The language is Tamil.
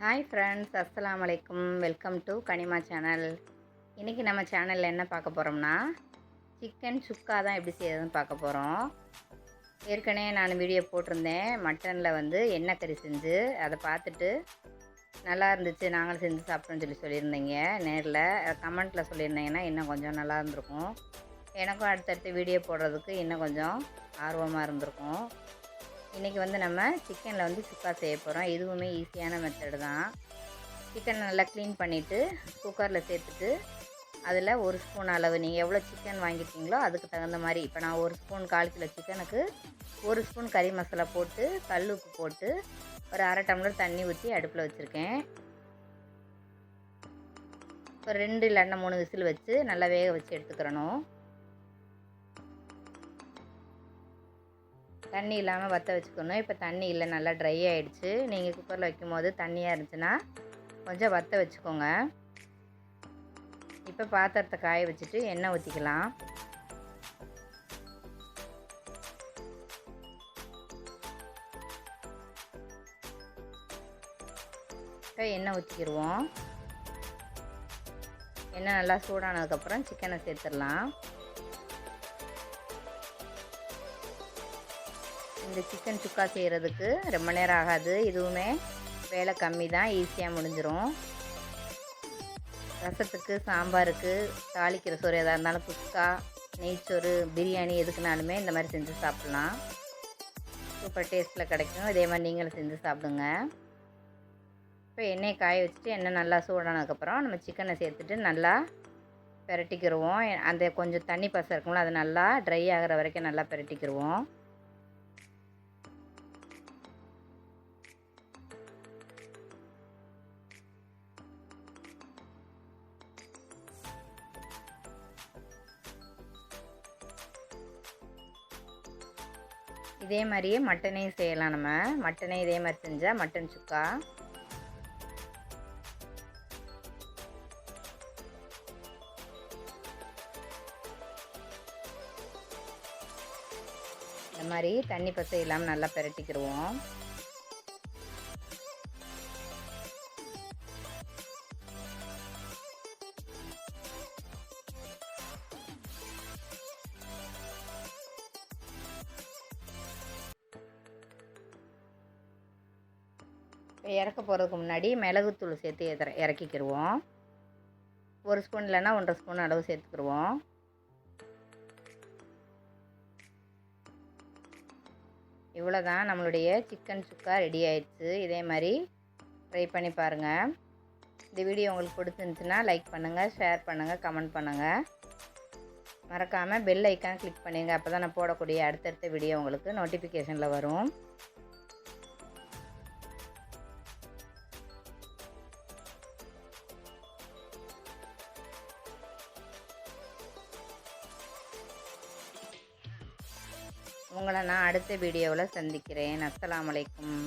ஹாய் ஃப்ரெண்ட்ஸ், அஸ்ஸலாமு அலைக்கும். Welcome to Kanima channel. இன்றைக்கி நம்ம சேனலில் என்ன பார்க்க போகிறோம்னா, சிக்கன் சுக்கா தான் எப்படி செய்யறதுன்னு பார்க்க போகிறோம். ஏற்கனவே நான் வீடியோ போட்டிருந்தேன். மட்டனில் எண்ணெய் கறி செஞ்சு அதை பார்த்துட்டு நல்லா இருந்துச்சு, நாங்களும் செஞ்சு சாப்பிட்டோன்னு சொல்லியிருந்தீங்க. நேரில் கமெண்ட்டில் சொல்லியிருந்தீங்கன்னா இன்னும் கொஞ்சம் நல்லா இருந்திருக்கும். எனக்கும் அடுத்தடுத்து வீடியோ போடுறதுக்கு இன்னும் கொஞ்சம் ஆர்வமாக இருந்திருக்கும். இன்றைக்கி நம்ம சிக்கனில் சுக்கா செய்ய போகிறோம். இதுவுமே ஈஸியான மெத்தடு தான். சிக்கனை நல்லா க்ளீன் பண்ணிவிட்டு குக்கரில் சேர்த்துட்டு அதில் 1 ஸ்பூன் அளவு, நீங்கள் எவ்வளோ சிக்கன் வாங்கியிருக்கீங்களோ அதுக்கு தகுந்த மாதிரி. இப்போ நான் 1 ஸ்பூன் 1/4 கிலோ சிக்கனுக்கு 1 ஸ்பூன் கறி மசாலா போட்டு கல் உப்பு போட்டு ஒரு 1/2 டம்ளர் தண்ணி ஊற்றி அடுப்பில் வச்சுருக்கேன். ஒரு 2 இல்லைன்னா 3 விசில் வச்சு நல்லா வேக வச்சு எடுத்துக்கிறணும். தண்ணி இல்லாமல் வற்ற வச்சுக்கணும். இப்போ தண்ணி இல்லை, நல்லா ட்ரை ஆகிடுச்சு. நீங்கள் குக்கரில் வைக்கும்போது தண்ணியாக இருந்துச்சுன்னா கொஞ்சம் வற்ற வச்சுக்கோங்க. இப்போ பாத்திரத்தை காய வச்சுட்டு எண்ணெய் ஊற்றிக்கலாம். இப்போ எண்ணெய் ஊற்றிக்கிடுவோம். எண்ணெய் நல்லா சூடானதுக்கப்புறம் சிக்கனை சேர்த்துடலாம். இந்த சிக்கன் சுக்கா செய்கிறதுக்கு ரொம்ப நேரம் ஆகாது. இதுவுமே வேலை கம்மி தான், ஈஸியாக முடிஞ்சிடும். ரசத்துக்கு, சாம்பாருக்கு, தாளிக்கிற சோறு எதாக இருந்தாலும், குஸ்கா, நெய்ச்சோறு, பிரியாணி எதுக்குனாலுமே இந்த மாதிரி செஞ்சு சாப்பிட்லாம். சூப்பர் டேஸ்ட்டில் கிடைக்கும். இதே மாதிரி நீங்களும் செஞ்சு சாப்பிடுங்க. இப்போ எண்ணெயை காய வச்சுட்டு எண்ணெய் நல்லா சூடானதுக்கப்புறம் நம்ம சிக்கனை சேர்த்துட்டு நல்லா பிரட்டிக்கிடுவோம். அந்த கொஞ்சம் தண்ணி பசை இருக்கும்ல, அது நல்லா ட்ரை ஆகிற வரைக்கும் நல்லா பிரட்டிக்கிடுவோம். இதே மாதிரியே மட்டனையும் செய்யலாம். நம்ம மட்டனை இதே மாதிரி செஞ்சால் மட்டன் சுக்கா. இந்த மாதிரி தண்ணி பசை இல்லாமல் நல்லா பிரட்டிக்கிடுவோம். இறக்க போகிறதுக்கு முன்னாடி மிளகுத்தூள் சேர்த்து இறக்கிக்கிடுவோம். 1 ஸ்பூன் இல்லைன்னா 1.5 ஸ்பூன் அளவு சேர்த்துக்கிடுவோம். இவ்வளோதான், நம்மளுடைய சிக்கன் சுக்கா ரெடி ஆயிடுச்சு. இதே மாதிரி ட்ரை பண்ணி பாருங்கள். இந்த வீடியோ உங்களுக்கு பிடிச்சிருந்துச்சுன்னா லைக் பண்ணுங்கள், ஷேர் பண்ணுங்கள், கமெண்ட் பண்ணுங்கள். மறக்காமல் பெல் ஐக்கான் கிளிக் பண்ணுங்க. அப்போ தான் நான் போடக்கூடிய அடுத்தடுத்த வீடியோ உங்களுக்கு நோட்டிஃபிகேஷனில் வரும். உங்களை நான் அடுத்த வீடியோவில் சந்திக்கிறேன். அஸ்ஸலாமு அலைக்கும்.